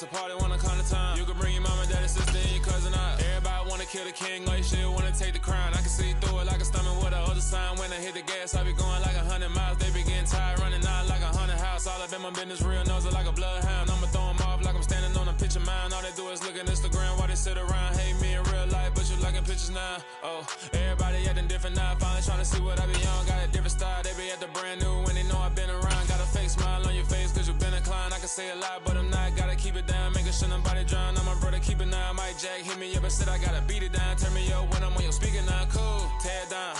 a party when I come to town. You can bring your mama, daddy, sister, and your cousin out. Everybody wanna kill the king, like shit, wanna take the crown. I can see through it like a stomach with a other sign. When I hit the gas, I be going like 100 miles. They be getting tired, running out like 100 house. All up in my business, real nose like a bloodhound. I'ma throw them off like I'm standing on a picture mound. All they do is look at Instagram while they sit around. Hate me in real life, but you liking pictures now. Oh, everybody acting different now. Finally trying to see what I be on. Got a different style, they be at the brand new when they know I've been around. Got a fake smile on your face cause you been inclined. I can say a lot, but I'm not. Gotta keep it down, making sure nobody drown. I'm my brother, keep it now. Mike Jack hit me up and said I gotta beat it down. Turn me up when I'm on your speaker now. Cool, tear it down,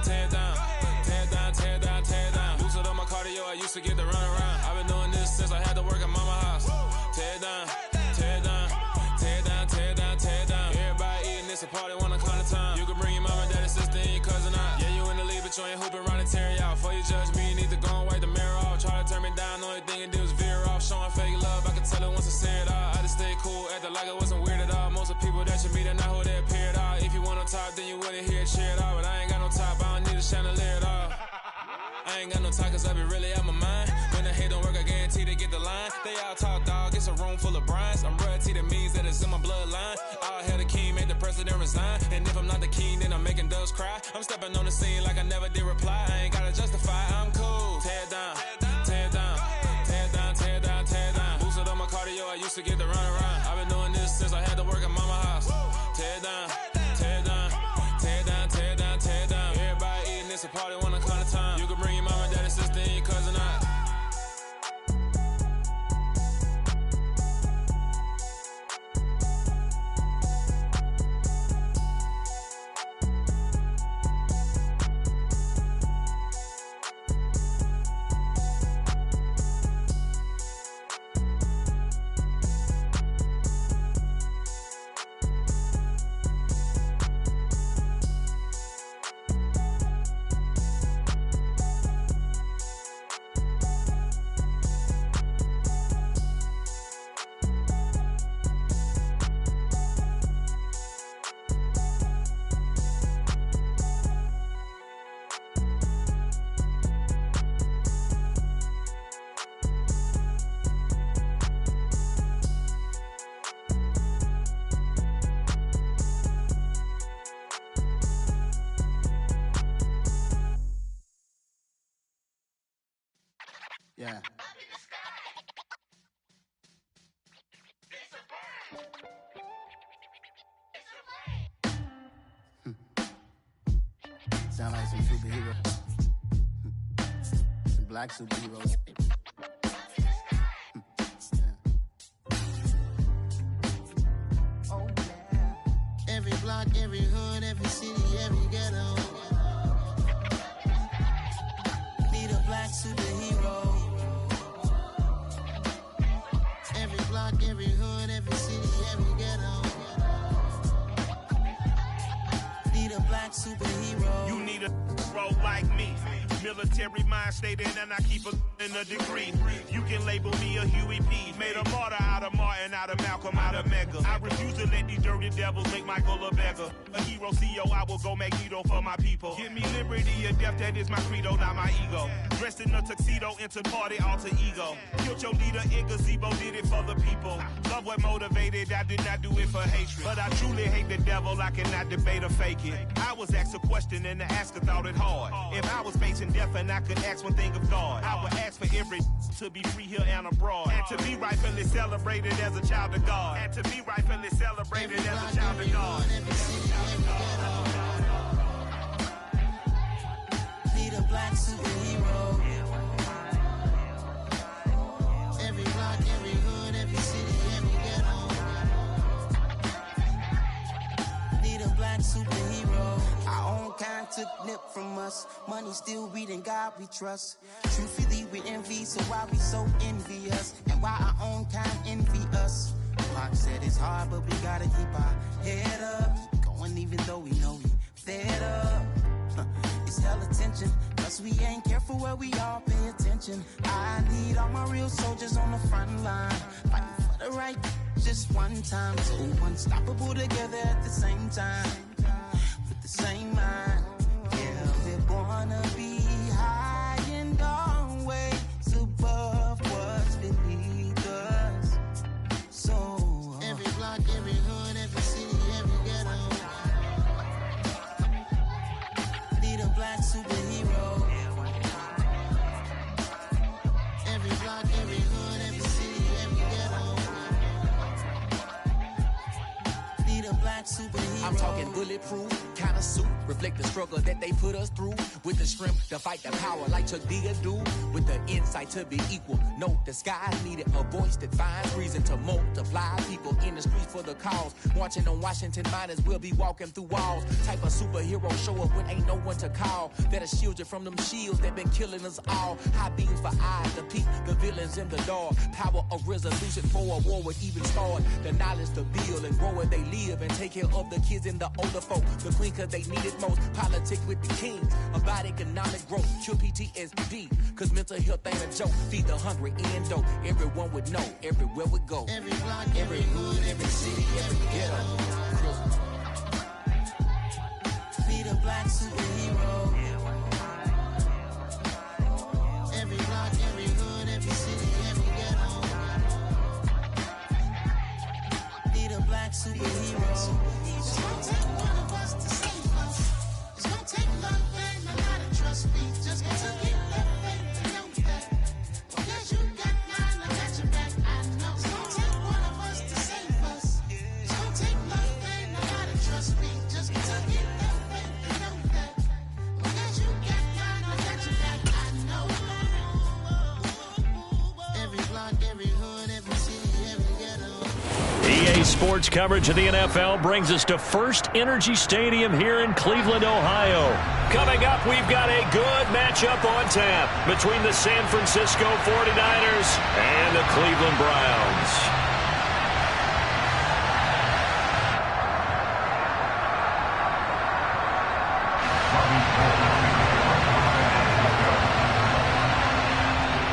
tear it down, tear it down, tear it down, tear it down. Boosted up my cardio, I used to get to run around. I've been doing this since I had to work at mama house. Tear it down, tear it down, tear it down, tear it down, tear it down. Everybody eating, it's a party when I come to town. You can bring your mama, daddy, sister, and your cousin out. Yeah, you in the lead, but you ain't hooping around and tear out. Before you judge me, you need to go and wipe the mirror off. Try to turn me down, only thing you do is veer off. Showing fake love, I can tell it once I say it all. I just stay cool, acting like it wasn't weird at all. Most of the people that you meet are not who they appear at all. If you want on top, then you wouldn't hear it cheer at all. But I ain't got no top, I don't need a chandelier at all. I ain't got no talk cause I be really out my mind. When the hate don't work, I guarantee they get the line. They all talk dog, it's a room full of brinds. I'm royalty, that means that it's in my bloodline. All hell the king, made the president resign. And if I'm not the king, then I'm making doves cry. I'm stepping on the scene like I never did reply. I ain't gotta justify, I'm cool. Tear it down, tear it down, tear it down, tear it down, tear it down. Boosted up my cardio, I used to get to run around. I've been doing this since I had to work at mama house. Tear it down, tear it down, tear it down, tear it down, tear it down. Everybody eating, it's a party when I come to town. You can bring your mama, daddy, sister, and your cousin out. Yeah. Sound like some superheroes. Some black superheroes. Oh, yeah. Every block, every hood, every city, every ghetto. Need a black superhero. Every block, every hood, every city, every ghetto. Need a black superhero. You need a bro like me. Military mind stated, and I keep in a degree. You can label me a Huey P. Made a martyr out of Martin, out of Malcolm, out of Mega. I refuse to let these dirty devils make Michael a beggar. A hero CEO, I will go Magneto for my people. Give me liberty or death, that is my credo, not my ego. Dressed in a tuxedo, into party, alter ego. Killed your leader in gazebo, did it for the people. Love what motivated, I did not do it for hatred. But I truly hate the devil, I cannot debate or fake it. I was asked a question and the asker thought it hard. If I was facing death and I could ask one thing of God, I would ask for every to be free here and abroad. And to be rightfully celebrated as a child of God. And to be rightfully celebrated as a child of God. Need a black superhero. Every block, every hood, every city, every ghetto. Need a black superhero. Our own kind took nip from us. Money still reading God we trust. Truthfully we envy, so why we so envious? And why our own kind envy us? Pac said it's hard, but we gotta keep our head up. Going even though we know we fed up. It's hell attention, cause we ain't careful where we all pay attention. I need all my real soldiers on the front line, fighting for the right just one time. So unstoppable together at the same time, with the same mind. Yeah, we wanna be high and always above what's beneath us. So black superhero. I'm talking bulletproof, kind of suit, reflect the struggle that they put us through. With the strength to fight the power like Chuck D do. With the insight to be equal, no disguise needed. A voice that finds reason to multiply. People in the streets for the cause. Marching on Washington, might as well be walking through walls. Type of superhero show up when ain't no one to call. That'll shield you from them shields that been killing us all. High beams for eyes to peek the villains in the dark. Power of resolution for a war would even start. The knowledge to build and grow where they live and take care of the kids and the older folk. The queen cause they need it most. Politics with the kings about economic growth. Cure PTSD cause mental health ain't a joke. Feed the hungry and dope. Everyone would know everywhere we go. Every block, every hood, every city, every ghetto. Be the black superhero. Every block, every hood, every city, every ghetto. Be the black superhero. It's gonna take one of us to save us. It's gonna take love and a lot of trust. We just got to get that faith to know that. Because you got mine, I got your back. I know. It's gonna take one of us to save us. It's gonna take love and a lot of trust. We just got to get that faith to know that. Because you got mine, I got your back. I know. Every block, every hood, every city, every ghetto. EA Sports coverage of the NFL brings us to First Energy Stadium here in Cleveland, Ohio. Coming up, we've got a good matchup on tap between the San Francisco 49ers and the Cleveland Browns.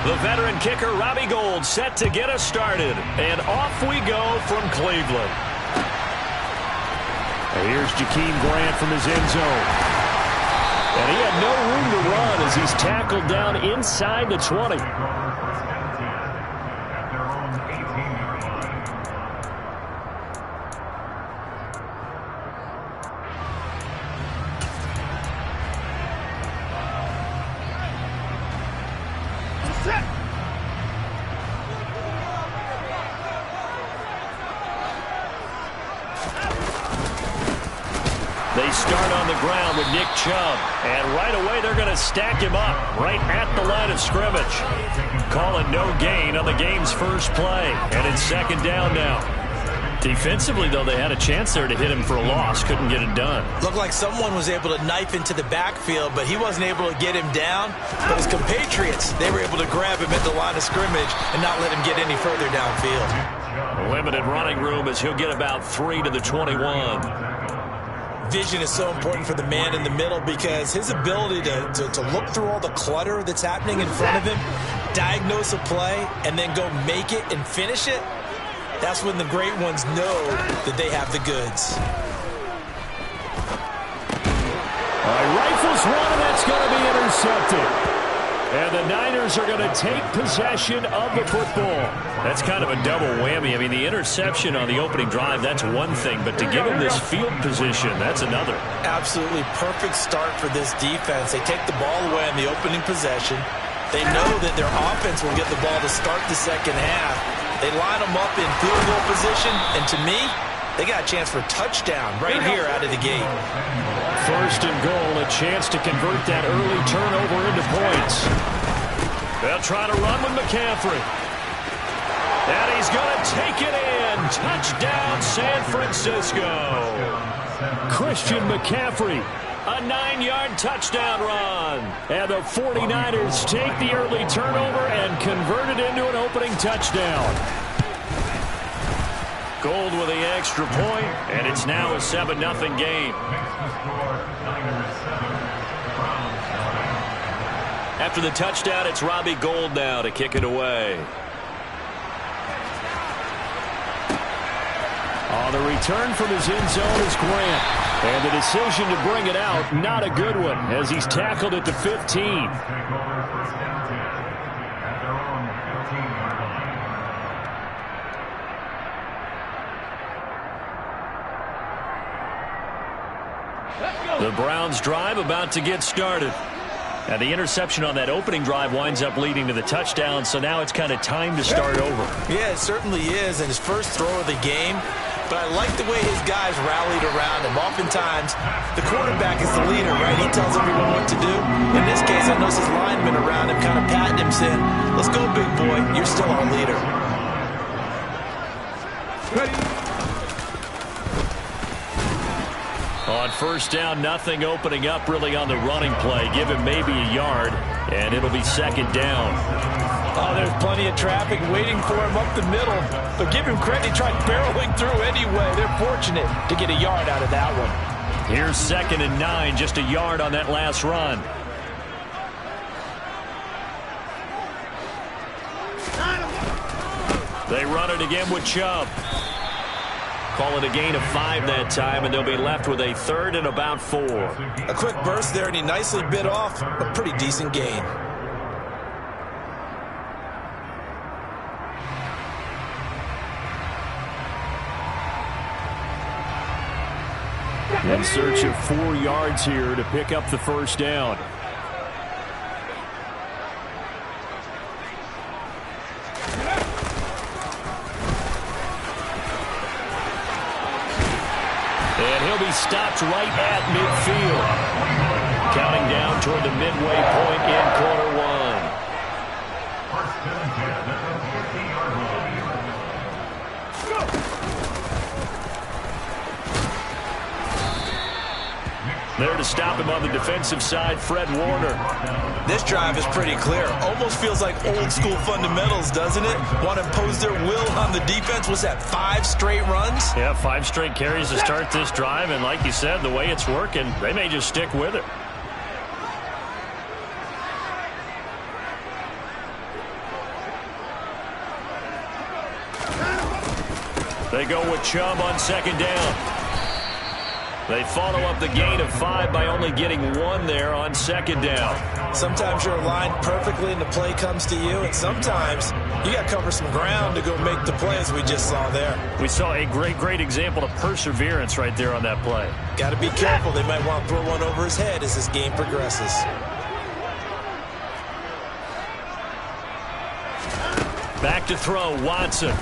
The veteran kicker, Robbie Gould, set to get us started. And off we go from Cleveland. And here's Jakeem Grant from his end zone. And he had no room to run as he's tackled down inside the 20. They start on the ground with Nick Chubb. And right away, they're going to stack him up right at the line of scrimmage. Calling no gain on the game's first play. And it's second down now. Defensively, though, they had a chance there to hit him for a loss. Couldn't get it done. Looked like someone was able to knife into the backfield, but he wasn't able to get him down. But his compatriots, they were able to grab him at the line of scrimmage and not let him get any further downfield. Limited running room as he'll get about 3 to the 21. Vision is so important for the man in the middle because his ability to look through all the clutter that's happening in front of him, diagnose a play, and then go make it and finish it, that's when the great ones know that they have the goods. All right, rifles one, and that's going to be intercepted. And the Niners are going to take possession of the football. That's kind of a double whammy. I mean, the interception on the opening drive, that's one thing. But to give them this field position, that's another. Absolutely perfect start for this defense. They take the ball away on the opening possession. They know that their offense will get the ball to start the second half. They line them up in field goal position. And to me, they got a chance for a touchdown right here out of the gate. First and goal, a chance to convert that early turnover into points. They'll try to run with McCaffrey. And he's going to take it in. Touchdown, San Francisco. Christian McCaffrey, a 9-yard touchdown run. And the 49ers take the early turnover and convert it into an opening touchdown. Gould with the extra point, and it's now a 7-0 game. After the touchdown, it's Robbie Gould now to kick it away. On the return from his end zone is Grant. And the decision to bring it out, not a good one, as he's tackled at the 15. The Browns drive about to get started. And the interception on that opening drive winds up leading to the touchdown, so now it's kind of time to start over. Yeah, it certainly is. And his first throw of the game, but I like the way his guys rallied around him. Oftentimes, the quarterback is the leader, right? He tells everyone what to do. In this case, I noticed his linemen around him kind of patting him, saying, let's go, big boy. You're still our leader. On first down, nothing opening up really on the running play. Give him maybe a yard, and it'll be second down. Oh, there's plenty of traffic waiting for him up the middle. But give him credit, he tried barreling through anyway. They're fortunate to get a yard out of that one. Here's 2nd and 9, just a yard on that last run. They run it again with Chubb. Call it a gain of 5 that time, and they'll be left with a 3rd and about 4. A quick burst there, and he nicely bit off a pretty decent gain. In search of 4 yards here to pick up the first down. And he'll be stopped right at midfield. Counting down toward the midway point in quarter 1. There to stop him on the defensive side, Fred Warner. This drive is pretty clear. Almost feels like old school fundamentals, doesn't it? Want to impose their will on the defense. Was that 5 straight runs? Yeah, 5 straight carries to start this drive. And like you said, the way it's working, they may just stick with it. They go with Chubb on 2nd down. They follow up the gain of 5 by only getting 1 there on 2nd down. Sometimes you're aligned perfectly and the play comes to you, and sometimes you got to cover some ground to go make the play, as we just saw there. We saw a great example of perseverance right there on that play. Got to be careful. They might want to throw one over his head as this game progresses. Back to throw, Watson.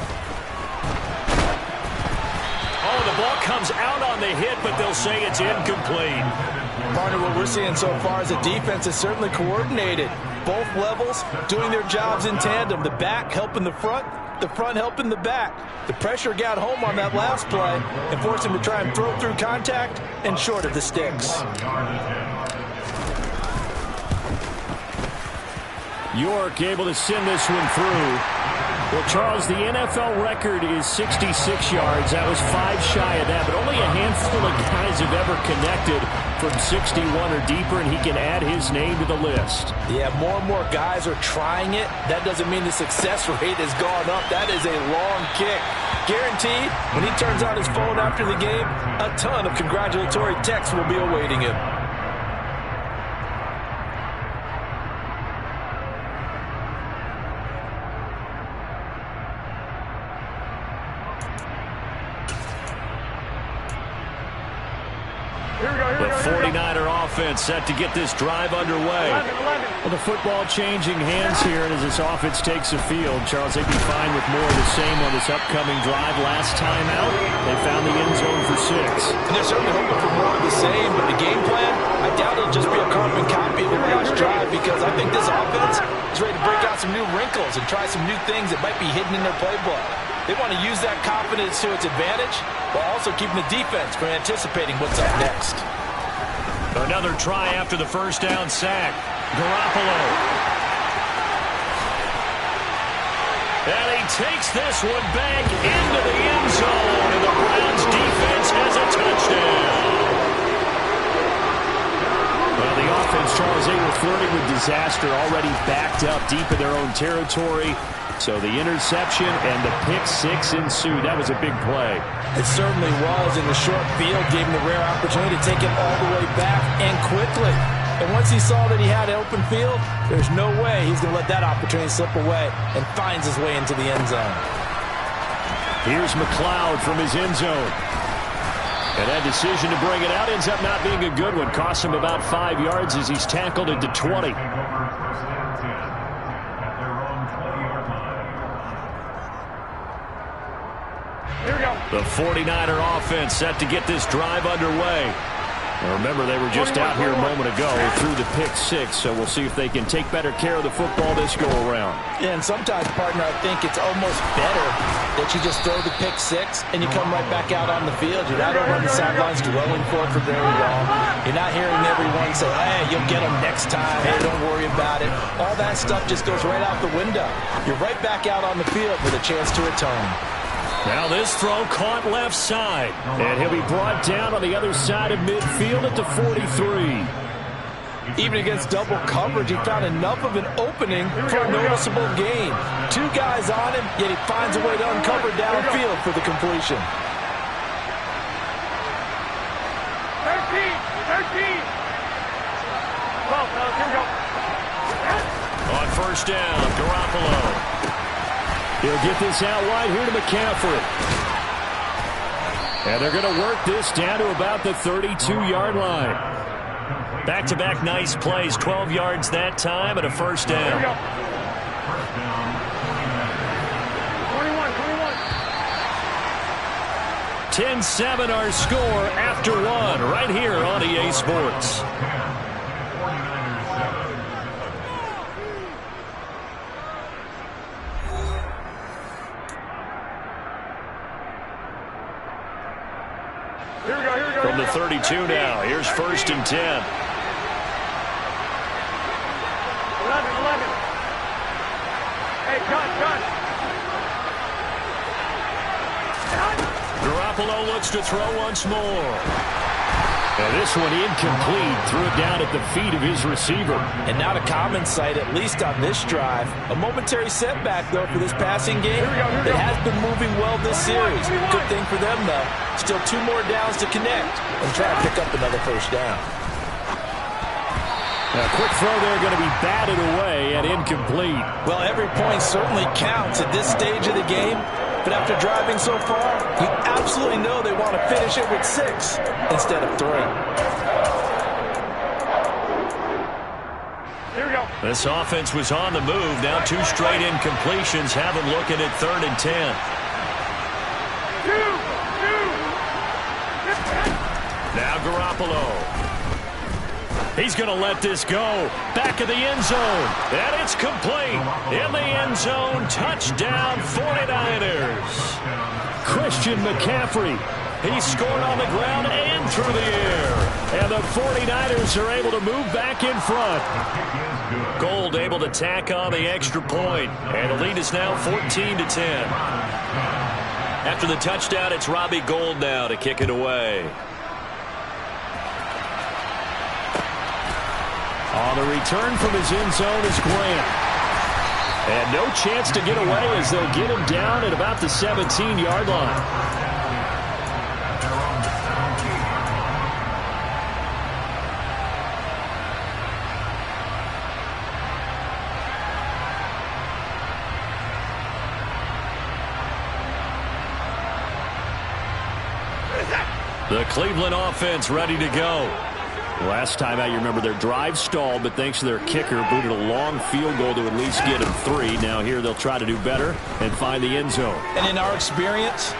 Oh, the ball comes out on the hit, but they'll say it's incomplete. Partner, what we're seeing so far is the defense is certainly coordinated. Both levels doing their jobs in tandem. The back helping the front helping the back. The pressure got home on that last play and forced him to try and throw through contact and short of the sticks. York able to send this one through. Well, Charles, the NFL record is 66 yards. That was 5 shy of that, but only a handful of guys have ever connected from 61 or deeper, and he can add his name to the list. Yeah, more and more guys are trying it. That doesn't mean the success rate has gone up. That is a long kick. Guaranteed, when he turns on his phone after the game, a ton of congratulatory texts will be awaiting him. The 49er offense set to get this drive underway. Well, the football changing hands here, and as this offense takes the field, Charles, they'd be fine with more of the same on this upcoming drive. Last time out, they found the end zone for 6. And they're certainly hoping for more of the same, but the game plan, I doubt it'll just be a carbon copy of the last drive, because I think this offense is ready to break out some new wrinkles and try some new things that might be hidden in their playbook. They want to use that confidence to its advantage, while also keeping the defense from anticipating what's up next. Another try after the first down sack. Garoppolo. And he takes this one back into the end zone, and the Browns defense has a touchdown. Well, the offense, Charles, they were flirting with disaster, already backed up deep in their own territory. So the interception and the pick 6 ensued. That was a big play. It certainly was, and the short field gave him the rare opportunity to take it all the way back and quickly. And once he saw that he had open field, there's no way he's going to let that opportunity slip away, and finds his way into the end zone. Here's McLeod from his end zone. And that decision to bring it out ends up not being a good one. Costs him about 5 yards as he's tackled into 20. The 49er offense set to get this drive underway. Now remember, they were just out here a moment ago through the pick six, so we'll see if they can take better care of the football this go-around. Yeah, and sometimes, partner, I think it's almost better that you just throw the pick six and you come right back out on the field. You're not over on the sidelines dwelling for very long. You're not hearing everyone say, hey, you'll get them next time. Hey, don't worry about it. All that stuff just goes right out the window. You're right back out on the field with a chance to atone. Now this throw caught left side, and he'll be brought down on the other side of midfield at the 43. Even against double coverage, he found enough of an opening for a noticeable gain. Two guys on him, yet he finds a way to uncover downfield for the completion. 13. Well, here we go. On first down, Garoppolo. He'll get this out wide here to McCaffrey. And they're going to work this down to about the 32-yard line. Back-to-back nice plays, 12 yards that time and a first down. 10-7 our score after one right here on EA Sports. From the 32 now, here's first and 10. 11. Hey, cut. Garoppolo looks to throw once more. And this one incomplete. Threw it down at the feet of his receiver. And not a common sight, at least on this drive. A momentary setback, though, for this passing game that has been moving well this series. Good thing for them, though. Still 2 more downs to connect and try to pick up another first down. A quick throw there going to be batted away and incomplete. Well, every point certainly counts at this stage of the game. But after driving so far, you absolutely know they want to finish it with 6 instead of 3. Here we go. This offense was on the move. Now 2 straight incompletions have them looking at 3rd and 10. 2. Now Garoppolo. He's going to let this go. Back of the end zone. And it's complete. In the end zone. Touchdown 49ers. Christian McCaffrey. He scored on the ground and through the air. And the 49ers are able to move back in front. Gold able to tack on the extra point. And the lead is now 14-10. After the touchdown, it's Robbie Gould now to kick it away. On the return from his end zone is Grant. And no chance to get away as they'll get him down at about the 17-yard line. The Cleveland offense ready to go. Last time out, you remember their drive stalled, but thanks to their kicker, booted a long field goal to at least get them 3. Now here they'll try to do better and find the end zone. And in our experience,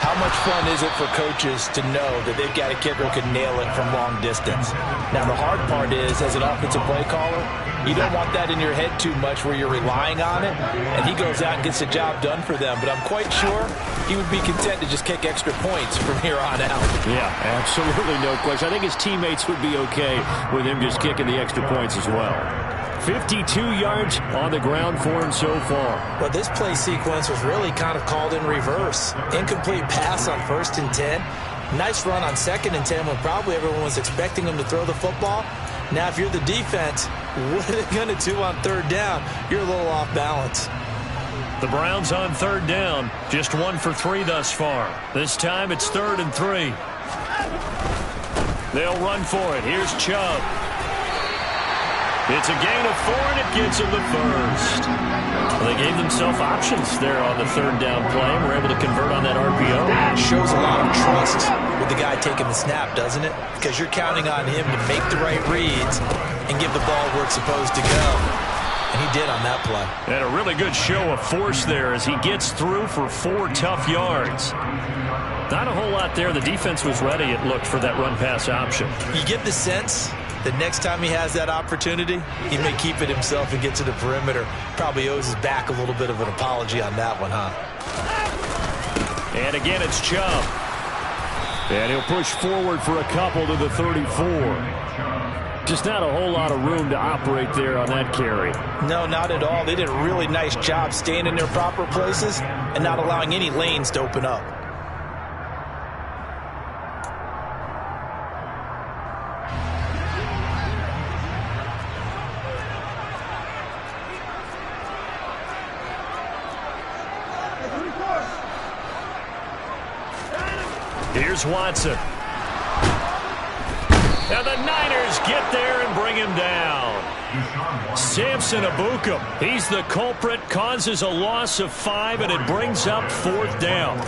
how much fun is it for coaches to know that they've got a kicker who can nail it from long distance? Now the hard part is, as an offensive play caller, you don't want that in your head too much where you're relying on it, and he goes out and gets the job done for them. But I'm quite sure he would be content to just kick extra points from here on out. Yeah, absolutely no question. I think his teammates would be okay with him just kicking the extra points as well. 52 yards on the ground for him so far. Well, this play sequence was really kind of called in reverse. Incomplete pass on 1st and 10. Nice run on 2nd and 10 when probably everyone was expecting him to throw the football. Now, if you're the defense, what are they going to do on 3rd down? You're a little off balance. The Browns on 3rd down. Just 1 for 3 thus far. This time it's 3rd and 3. They'll run for it. Here's Chubb. It's a gain of 4, and it gets him the first. Well, they gave themselves options there on the 3rd down play and were able to convert on that RPO. That shows a lot of trust with the guy taking the snap, doesn't it? Because you're counting on him to make the right reads and give the ball where it's supposed to go. And he did on that play. And a really good show of force there as he gets through for 4 tough yards. Not a whole lot there. The defense was ready, it looked, for that run-pass option. You get the sense that next time he has that opportunity, he may keep it himself and get to the perimeter. Probably owes his back a little bit of an apology on that one, huh? And again, it's Chubb. And he'll push forward for a couple to the 34. Just not a whole lot of room to operate there on that carry. No, not at all. They did a really nice job staying in their proper places and not allowing any lanes to open up. Here's Watson. And the Niners get there and bring him down. Samson Ebukam, he's the culprit, causes a loss of 5, and it brings up 4th down.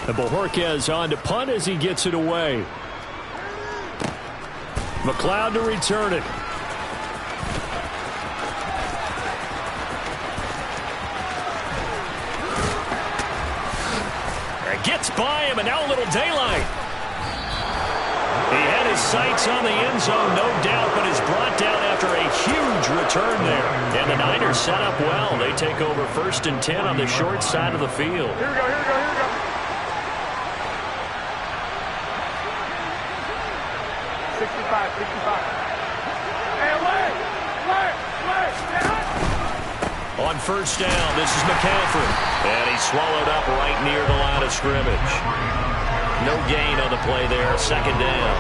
And Bojorquez on to punt as he gets it away. McLeod to return it. Gets by him, and now a little daylight. He had his sights on the end zone, no doubt, but is brought down after a huge return there. And the Niners set up well. They take over 1st and 10 on the short side of the field. Here we go, here we go, here we go. 65, 65. Hey, wait. On 1st down, this is McCaffrey. And he's swallowed up right near the line of scrimmage. No gain on the play there, 2nd down.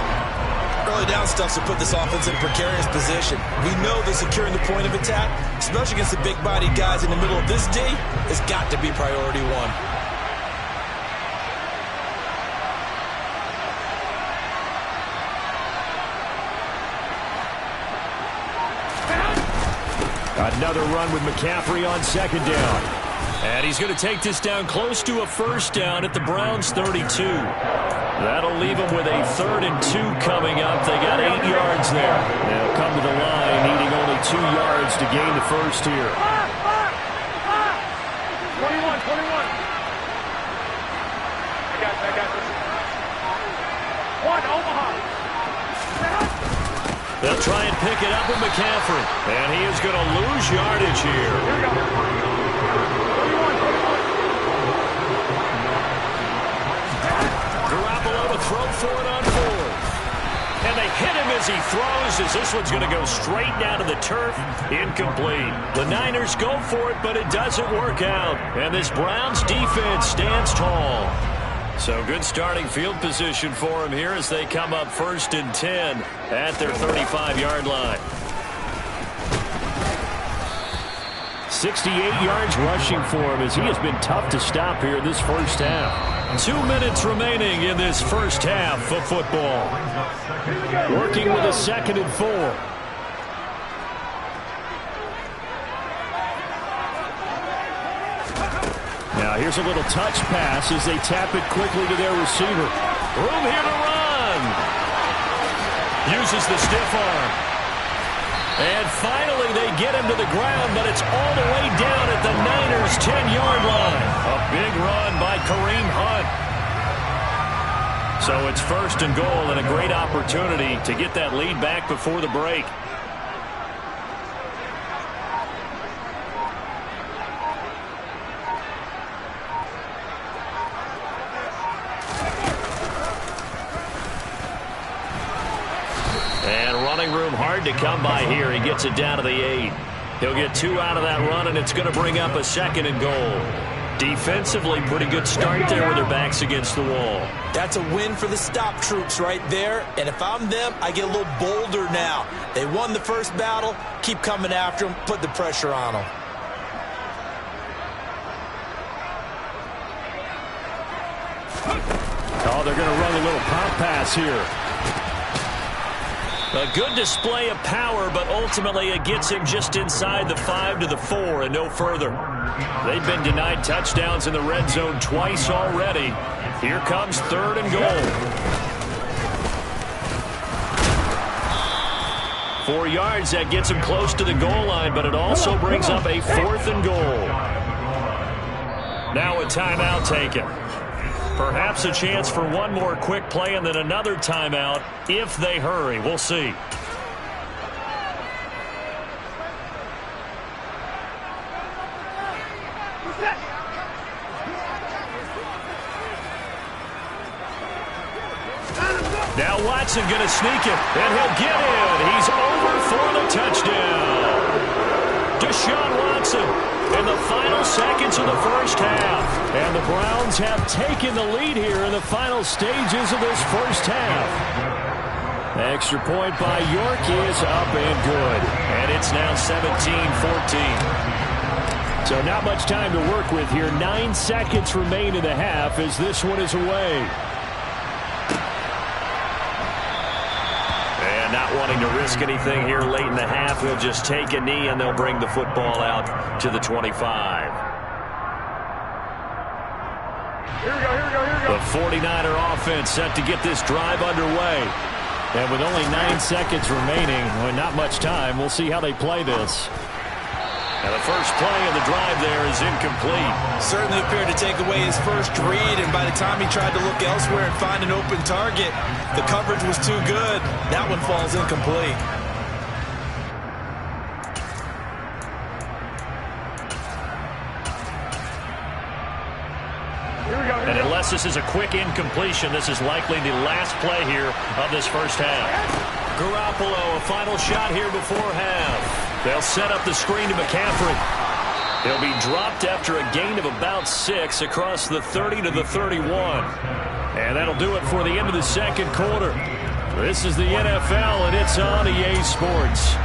Early down stuff to put this offense in a precarious position. We know that securing the point of attack, especially against the big-bodied guys in the middle of this D, has got to be priority 1. Another run with McCaffrey on 2nd down. And he's going to take this down close to a 1st down at the Browns' 32. That'll leave them with a 3rd and 2 coming up. They got 8 yards there. They'll come to the line, needing only 2 yards to gain the 1st here. 21. I got this. 1, Omaha. They'll try and pick it up with McCaffrey. And he is going to lose yardage here. Here we go. 21. Garoppolo to throw for it on 4th. And they hit him as he throws, as this one's going to go straight down to the turf. Incomplete. The Niners go for it, but it doesn't work out. And this Browns defense stands tall. So good starting field position for him here as they come up 1st and 10 at their 35-yard line. 68 yards rushing for him as he has been tough to stop here this 1st half. 2 minutes remaining in this 1st half of football. Working with a 2nd and 4. Now here's a little touch pass as they tap it quickly to their receiver. Room here to run. Uses the stiff arm. And finally they get him to the ground, but it's all the way down at the Niners' 10-yard line. A big run by Kareem Hunt. So it's 1st and goal and a great opportunity to get that lead back before the break. Room hard to come by here. He gets it down to the 8. He'll get 2 out of that run, and it's going to bring up a 2nd and goal. Defensively, pretty good start there with their backs against the wall. That's a win for the stop troops right there, and if I'm them, I get a little bolder now. They won the 1st battle. Keep coming after them. Put the pressure on them. Oh, they're going to run a little pop pass here. A good display of power, but ultimately it gets him just inside the 5 to the 4 and no further. They've been denied touchdowns in the red zone twice already. Here comes 3rd and goal. 4 yards, that gets him close to the goal line, but it also brings up a 4th and goal. Now a timeout taken. Perhaps a chance for one more quick play and then another timeout if they hurry. We'll see. Now Watson going to sneak it, and he'll get in. He's over for the touchdown. Deshaun Watson in the final seconds of the first half. And the Browns have taken the lead here in the final stages of this first half. Extra point by York is up and good. And it's now 17-14. So not much time to work with here. 9 seconds remain in the half as this one is away. Not wanting to risk anything here late in the half, he'll just take a knee and they'll bring the football out to the 25. Here we go. The 49er offense set to get this drive underway. And with only 9 seconds remaining, well, not much time, we'll see how they play this. And the first play of the drive there is incomplete. Certainly appeared to take away his first read, and by the time he tried to look elsewhere and find an open target, the coverage was too good. That one falls incomplete. And unless this is a quick incompletion, this is likely the last play here of this first half. Garoppolo, a final shot here before half. They'll set up the screen to McCaffrey. He'll be dropped after a gain of about 6 across the 30 to the 31. And that'll do it for the end of the second quarter. This is the NFL, and it's on EA Sports.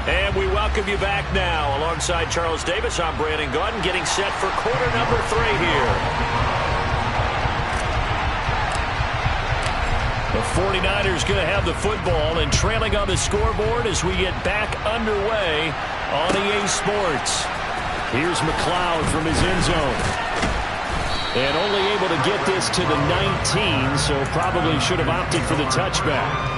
And we welcome you back now. Alongside Charles Davis, I'm Brandon Gaudin, getting set for quarter number 3 here. The 49ers going to have the football and trailing on the scoreboard as we get back underway on EA Sports. Here's McLeod from his end zone. And only able to get this to the 19, so probably should have opted for the touchback.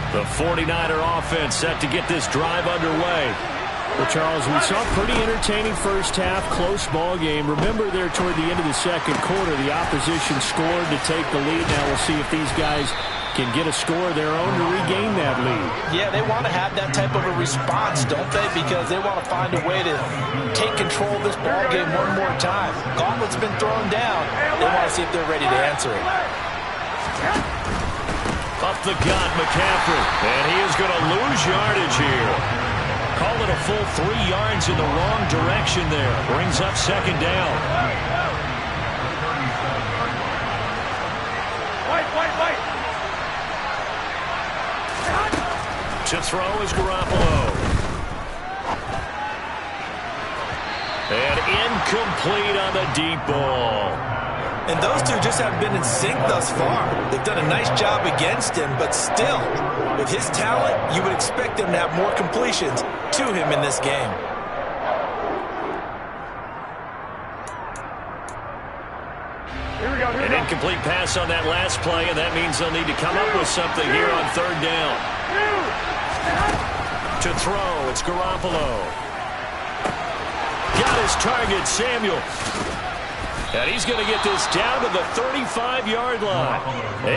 The 49er offense set to get this drive underway. Well, Charles, we saw a pretty entertaining first half, close ball game. Remember there toward the end of the second quarter, the opposition scored to take the lead. Now we'll see if these guys can get a score of their own to regain that lead. Yeah, they want to have that type of a response, don't they? Because they want to find a way to take control of this ball game one more time. Gauntlet's been thrown down. They want to see if they're ready to answer it. Up the gut, McCaffrey. And he is going to lose yardage here. Call it a full 3 yards in the wrong direction there. Brings up second down. Wait. To throw is Garoppolo. And incomplete on the deep ball. And those two just haven't been in sync thus far. They've done a nice job against him, but still, with his talent, you would expect them to have more completions to him in this game. An incomplete pass on that last play, and that means they'll need to come up with something here on third down. To throw, it's Garoppolo. Got his target, Samuel. And he's going to get this down to the 35-yard line.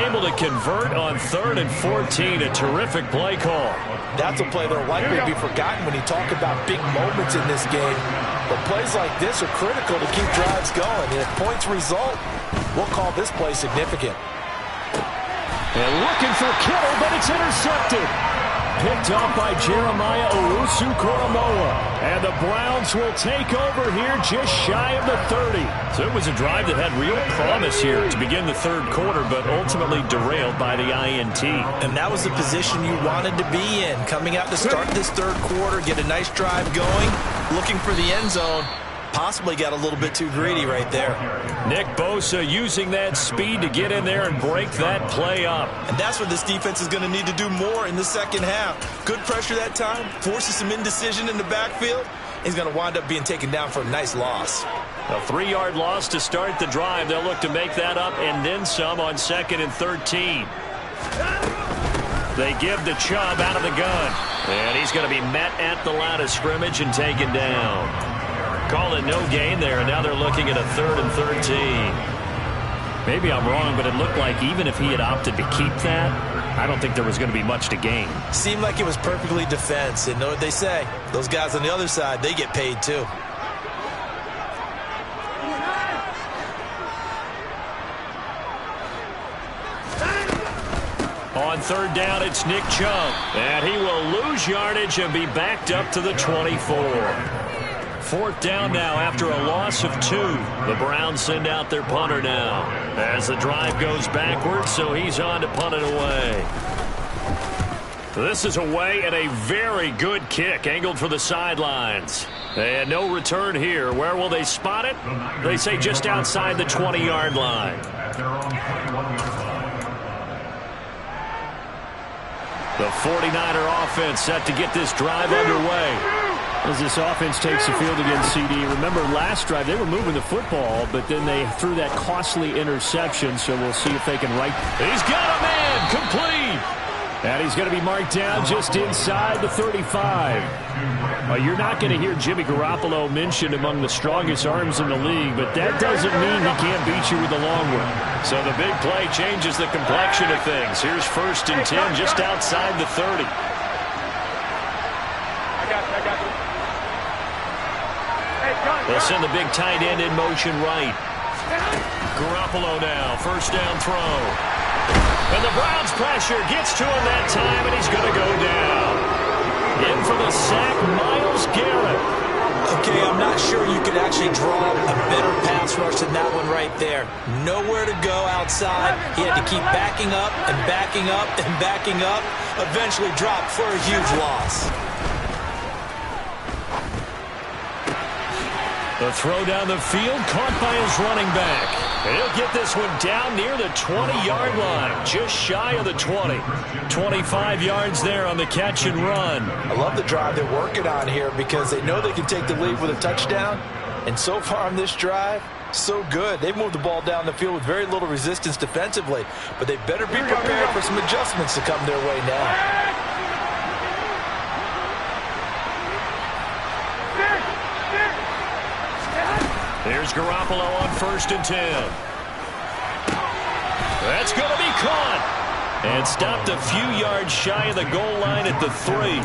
Able to convert on 3rd and 14. A terrific play call. That's a play that will likely be forgotten when you talk about big moments in this game. But plays like this are critical to keep drives going. And if points result, we'll call this play significant. And looking for Kittle, but it's intercepted. Picked off by Jeremiah Owusu-Koramoah. And the Browns will take over here just shy of the 30. So it was a drive that had real promise here to begin the third quarter, but ultimately derailed by the INT. And that was the position you wanted to be in. Coming out to start this third quarter, get a nice drive going, looking for the end zone. possibly got a little bit too greedy right there. Nick Bosa using that speed to get in there and break that play up. And that's what this defense is going to need to do more in the second half. Good pressure that time, forces some indecision in the backfield. He's going to wind up being taken down for a nice loss. A 3-yard loss to start the drive. They'll look to make that up and then some on 2nd and 13. They give to Chubb out of the gun. And he's going to be met at the line of scrimmage and taken down. Call it no gain there, and now they're looking at a 3rd and 13. Maybe I'm wrong, but it looked like even if he had opted to keep that, I don't think there was going to be much to gain. Seemed like it was perfectly defense. And know what they say? Those guys on the other side, they get paid too. On 3rd down, it's Nick Chubb. And he will lose yardage and be backed up to the 24. 4th down now after a loss of 2. The Browns send out their punter now as the drive goes backwards, so he's on to punt it away. This is away and a very good kick angled for the sidelines. And no return here. Where will they spot it? They say just outside the 20-yard line. The 49er offense set to get this drive underway. As this offense takes the field against CD. Remember last drive they were moving the football, but then they threw that costly interception, so we'll see if they can right. He's got a man complete. And he's going to be marked down just inside the 35. You're not going to hear Jimmy Garoppolo mentioned among the strongest arms in the league, but that doesn't mean he can't beat you with a long one. So the big play changes the complexion of things. Here's 1st and 10 just outside the 30. They'll send the big tight end in motion right. Garoppolo now, 1st down throw. And the Browns pressure gets to him that time, and he's going to go down. In for the sack, Myles Garrett. Okay, I'm not sure you could actually draw a better pass rush than that one right there. Nowhere to go outside. He had to keep backing up and backing up and backing up. Eventually dropped for a huge loss. The throw down the field, caught by his running back. And he'll get this one down near the 20-yard line, just shy of the 20. 25 yards there on the catch and run. I love the drive they're working on here because they know they can take the lead with a touchdown. And so far on this drive, so good. They've moved the ball down the field with very little resistance defensively. But they better be prepared for some adjustments to come their way now. Here's Garoppolo on 1st and 10. That's going to be caught. And stopped a few yards shy of the goal line at the 3.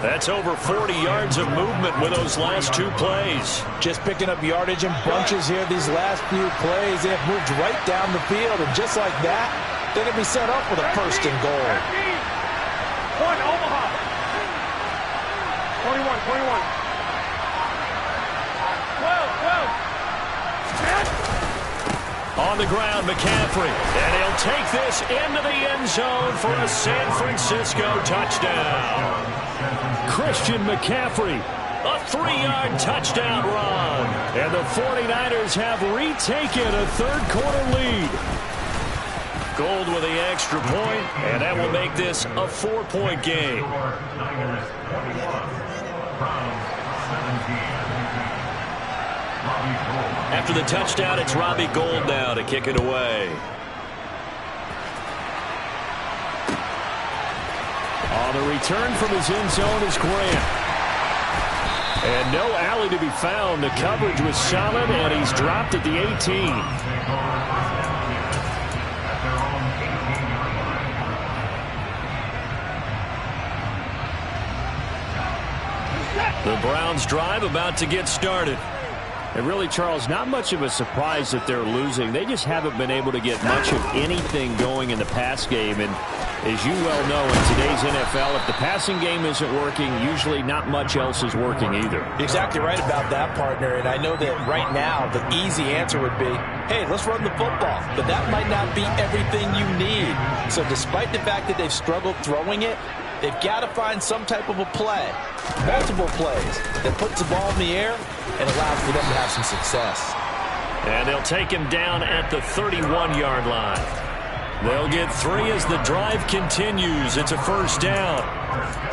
That's over 40 yards of movement with those last 2 plays. Just picking up yardage in bunches here these last few plays. They have moved right down the field. And just like that, they're going to be set up with a 1st and goal. 1 Omaha. 21. 12. On the ground, McCaffrey. And he'll take this into the end zone for a San Francisco touchdown. Christian McCaffrey. A 3-yard touchdown run. And the 49ers have retaken a 3rd-quarter lead. Gold with the extra point, and that will make this a 4-point game. After the touchdown, it's Robbie Gould now to kick it away. The return from his end zone is Grant. And no alley to be found. The coverage was solid, and he's dropped at the 18. The Browns drive about to get started. And really, Charles, not much of a surprise that they're losing. They just haven't been able to get much of anything going in the pass game. And as you well know, in today's NFL, if the passing game isn't working, usually not much else is working either. You're exactly right about that, partner. And I know that right now the easy answer would be, hey, let's run the football. But that might not be everything you need. So despite the fact that they've struggled throwing it, They've got to find some type of a play, multiple plays, that puts the ball in the air and allows for them to have some success. And they'll take him down at the 31-yard line. They'll get 3 as the drive continues. It's a first down.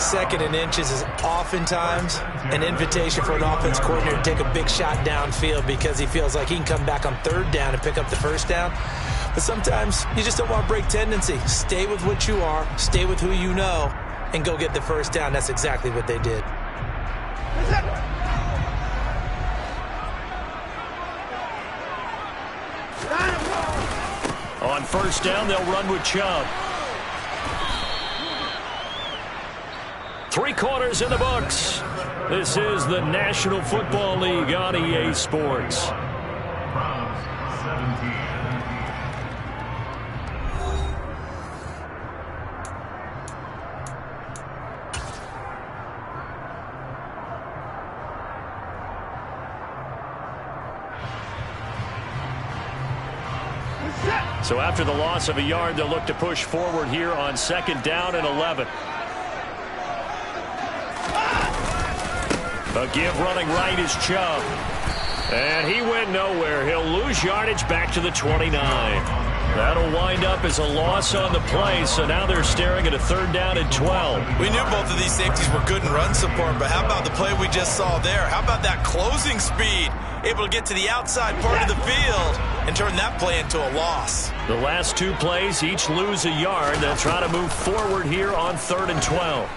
2nd and inches is oftentimes an invitation for an offense coordinator to take a big shot downfield because he feels like he can come back on 3rd down and pick up the first down. But sometimes you just don't want to break tendency. Stay with what you are, stay with who you know, and go get the first down. That's exactly what they did. On first down, they'll run with Chubb. 3 quarters in the books. This is the National Football League on EA Sports. So after the loss of a yard, they'll look to push forward here on 2nd down and 11. A give running right is Chubb. And he went nowhere. He'll lose yardage back to the 29. That'll wind up as a loss on the play, so now they're staring at a 3rd down and 12. We knew both of these safeties were good in run support, but how about the play we just saw there? How about that closing speed? Able to get to the outside part of the field and turn that play into a loss. The last 2 plays each lose a yard. They'll try to move forward here on 3rd and 12.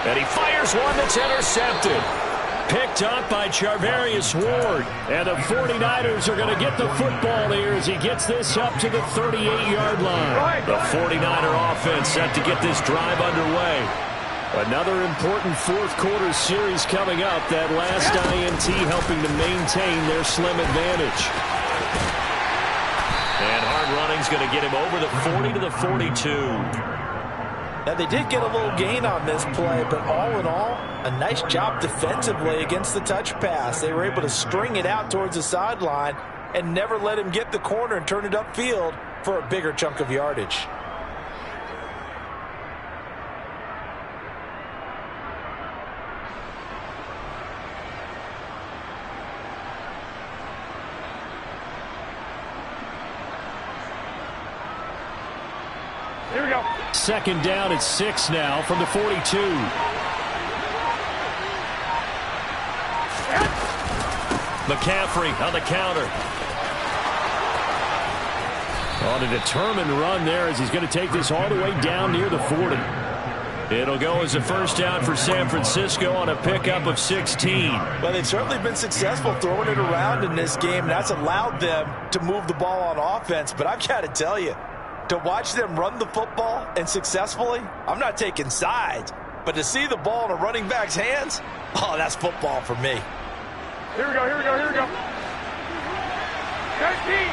And he fires one that's intercepted. Picked up by Charvarius Ward. And the 49ers are going to get the football here as he gets this up to the 38-yard line. The 49er offense set to get this drive underway. Another important 4th quarter series coming up. That last INT helping to maintain their slim advantage. And hard running's going to get him over the 40 to the 42. Now, they did get a little gain on this play, but all in all, a nice job defensively against the touch pass. They were able to string it out towards the sideline and never let him get the corner and turn it upfield for a bigger chunk of yardage. Here we go. 2nd down at 6 now from the 42. McCaffrey on the counter. On a determined run there as he's going to take this all the way down near the 40. It'll go as a first down for San Francisco on a pickup of 16. Well, they've certainly been successful throwing it around in this game. That's allowed them to move the ball on offense. But I've got to tell you, to watch them run the football and successfully, I'm not taking sides, but to see the ball in a running back's hands, oh, that's football for me. Here we go, here we go, here we go. 13.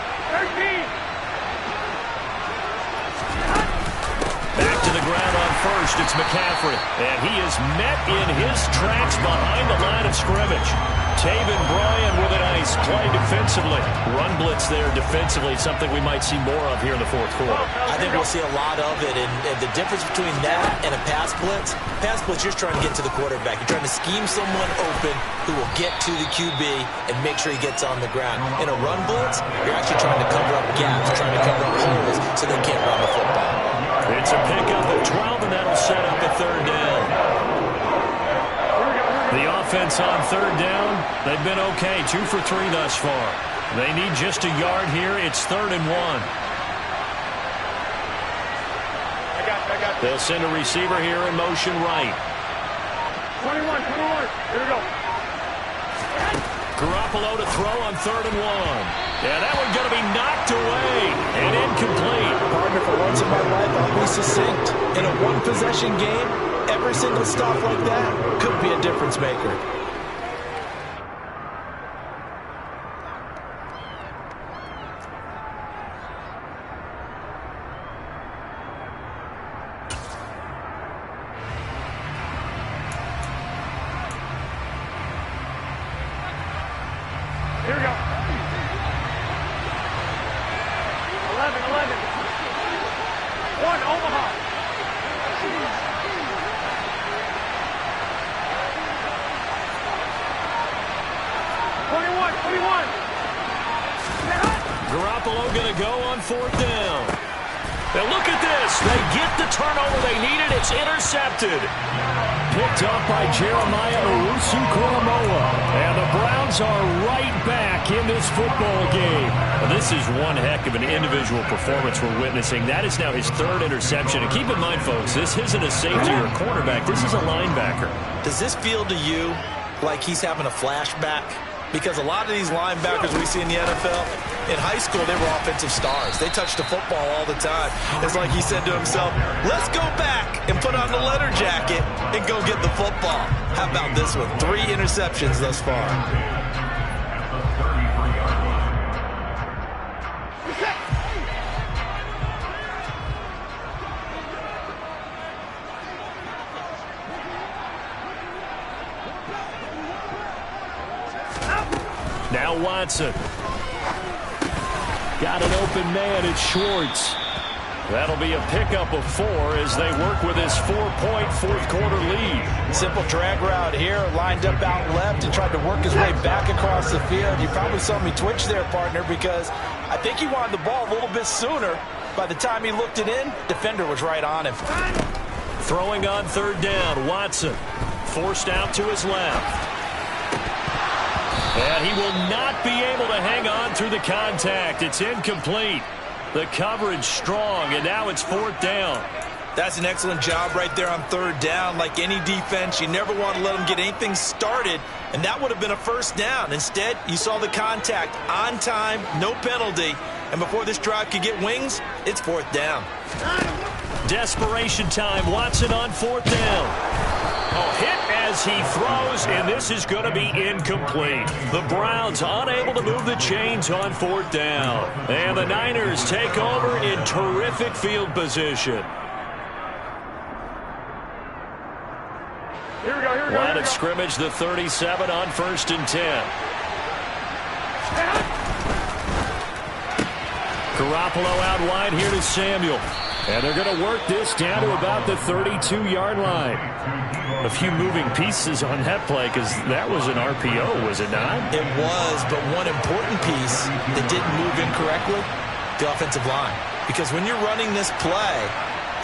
Back to the ground on first, it's McCaffrey. And he is met in his tracks behind the line of scrimmage. Taven Bryan with a nice play defensively. Run blitz there defensively, something we might see more of here in the 4th quarter. I think we'll see a lot of it, and the difference between that and a pass blitz, you're just trying to get to the quarterback. You're trying to scheme someone open who will get to the QB and make sure he gets on the ground. In a run blitz, you're actually trying to cover up gaps, trying to cover up holes so they can't run the football. It's a pickup of 12, and that'll set up a 3rd down. The offense on 3rd down, they've been okay, 2 for 3 thus far. They need just a yard here. It's 3rd and 1. I got. They'll send a receiver here in motion right. 21. Here we go. Garoppolo to throw on 3rd and 1. Yeah, that one's going to be knocked away and incomplete. Partner, for once in my life, I'll be succinct. In a one-possession game, every single stop like that could be a difference maker. Here we go. 11. 1, Omaha. still going to go on 4th down. Now look at this. They get the turnover they needed. It's intercepted. Picked up by Jeremiah Owusu-Koramoah. And the Browns are right back in this football game. Well, this is one heck of an individual performance we're witnessing. That is now his 3rd interception. And keep in mind, folks, this isn't a safety or a cornerback. This is a linebacker. Does this feel to you like he's having a flashback? Because a lot of these linebackers we see in the NFL, in high school, they were offensive stars. They touched the football all the time. It's like he said to himself, let's go back and put on the leather jacket and go get the football. How about this one? 3 interceptions thus far. Now Watson. Got an open man. It's Schwartz. That'll be a pickup of 4 as they work with his 4-point 4th quarter lead. Simple drag route here, lined up out left and tried to work his way back across the field. You probably saw me twitch there, partner, because I think he wanted the ball a little bit sooner. By the time he looked it in, defender was right on him. Throwing on 3rd down, Watson. Forced out to his left. And he will not be able to hang on through the contact. It's incomplete. The coverage strong, and now it's 4th down. That's an excellent job right there on 3rd down. Like any defense, you never want to let them get anything started, and that would have been a 1st down. Instead, you saw the contact on time, no penalty, and before this drive could get wings, it's 4th down. Desperation time. Watson on 4th down. Oh, hit as he throws, and this is going to be incomplete. The Browns unable to move the chains on 4th down. And the Niners take over in terrific field position. Here we go, here we go. Line of scrimmage, the 37 on 1st and 10. Garoppolo out wide here to Samuel. And they're going to work this down to about the 32-yard line. A few moving pieces on that play because that was an RPO, was it not? It was, but one important piece that didn't move incorrectly, the offensive line. Because when you're running this play,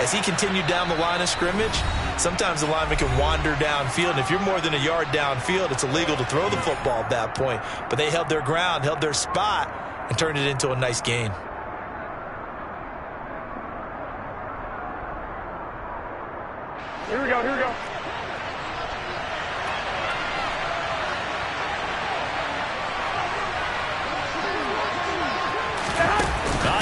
as he continued down the line of scrimmage, sometimes the lineman can wander downfield. And if you're more than a yard downfield, it's illegal to throw the football at that point. But they held their ground, held their spot, and turned it into a nice gain. Here we go, here we go.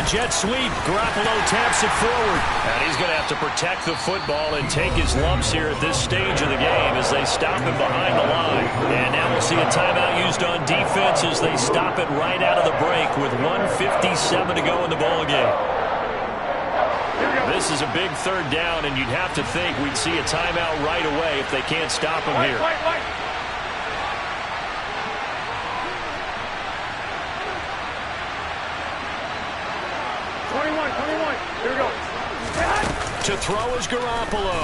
Jet sweep. Garoppolo taps it forward. And he's going to have to protect the football and take his lumps here at this stage of the game as they stop him behind the line. And now we'll see a timeout used on defense as they stop it right out of the break with 1:57 to go in the ballgame. This is a big 3rd down, and you'd have to think we'd see a timeout right away if they can't stop him here. Wait. 21. Here we go. To throw is Garoppolo.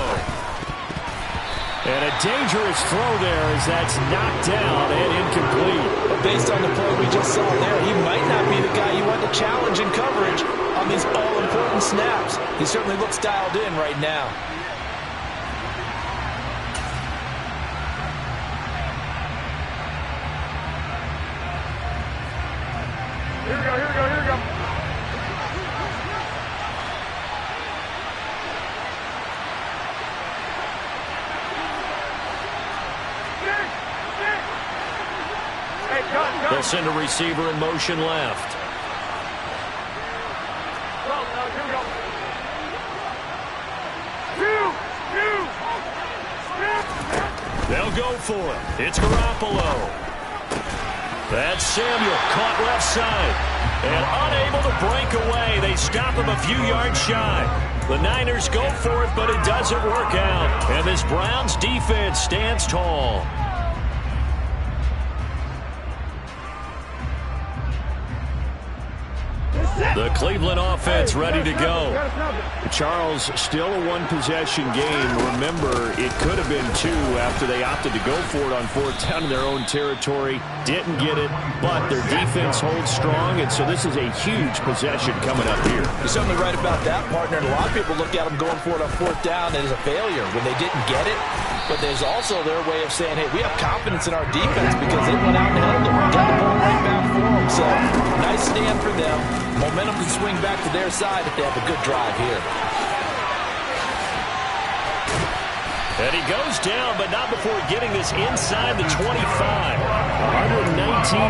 And a dangerous throw there as that's knocked down and incomplete. But based on the play we just saw there, he might not be the guy you want to challenge in coverage on these all-important snaps. He certainly looks dialed in right now. Here we go. They'll send a receiver in motion left. Here we go. 2. They'll go for it. It's Garoppolo. That's Samuel, caught left side. And unable to break away. They stop him a few yards shy. The Niners go for it, but it doesn't work out. And this Browns defense stands tall. The Cleveland offense ready to go. Charles, still a one-possession game. Remember, it could have been two after they opted to go for it on fourth down in their own territory. Didn't get it, but their defense holds strong, and so this is a huge possession coming up here. You're certainly right about that, partner. And a lot of people look at them going for it on fourth down as a failure when they didn't get it. But there's also their way of saying, hey, we have confidence in our defense because they went out and held them. Got the ball right back for them. So, nice stand for them. Momentum can swing back to their side if they have a good drive here. And he goes down, but not before getting this inside the 25. 119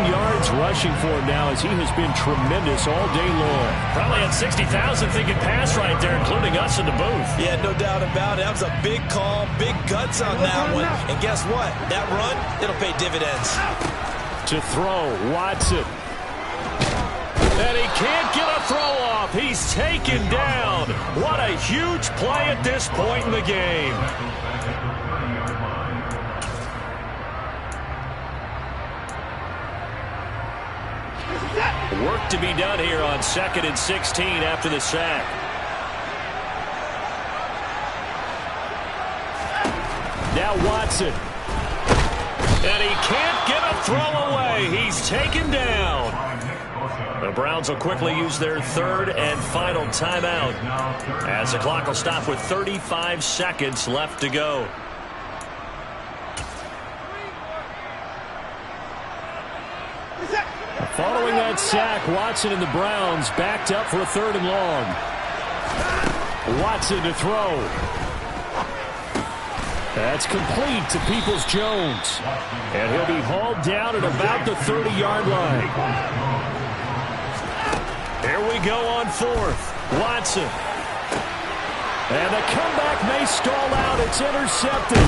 yards rushing for him now as he has been tremendous all day long. Probably had 60,000 thinking pass right there, including us in the booth. Yeah, no doubt about it. That was a big call, big guts on that one. And guess what? That run, it'll pay dividends. To throw, Watson. And he can't get a throw off. He's taken down. What a huge play at this point in the game. Work to be done here on 2nd and 16 after the sack. Now Watson. And he can't get a throw away. He's taken down. The Browns will quickly use their third and final timeout as the clock will stop with 35 seconds left to go. Following that sack, Watson and the Browns backed up for a 3rd and long. Watson to throw. That's complete to Peoples-Jones. And he'll be hauled down at about the 30-yard line. Here we go on 4th. Watson. And the comeback may stall out. It's intercepted.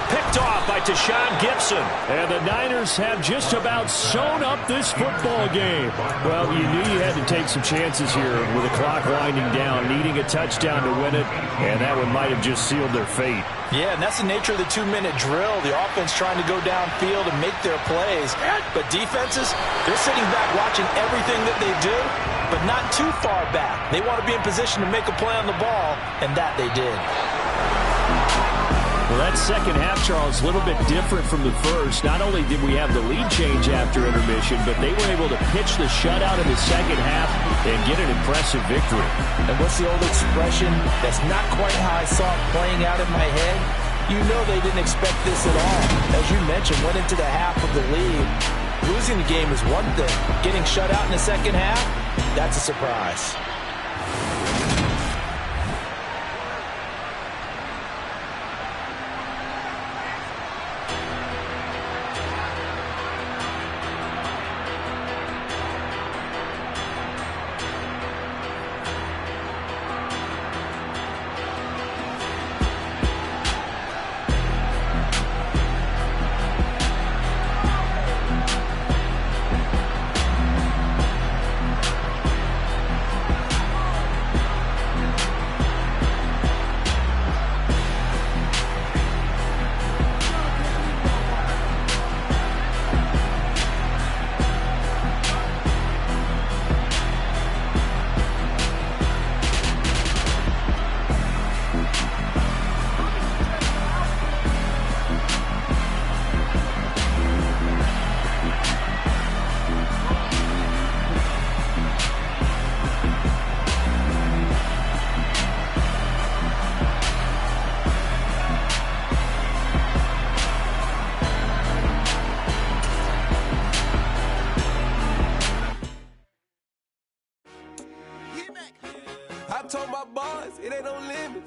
Picked off by Tashawn Gibson. And the Niners have just about sewn up this football game. Well, you knew you had to take some chances here with the clock winding down, needing a touchdown to win it, and that one might have just sealed their fate. Yeah, and that's the nature of the 2-minute drill. The offense trying to go downfield and make their plays. But defenses, they're sitting back watching everything that they do, but not too far back. They want to be in position to make a play on the ball, and that they did. Well, that second half, Charles, a little bit different from the first. Not only did we have the lead change after intermission, but they were able to pitch the shutout in the second half and get an impressive victory. And what's the old expression? That's not quite how I saw it playing out in my head. You know they didn't expect this at all. As you mentioned, went into the half of the lead. Losing the game is one thing. Getting shut out in the second half, that's a surprise. I told my boys, it ain't no limit.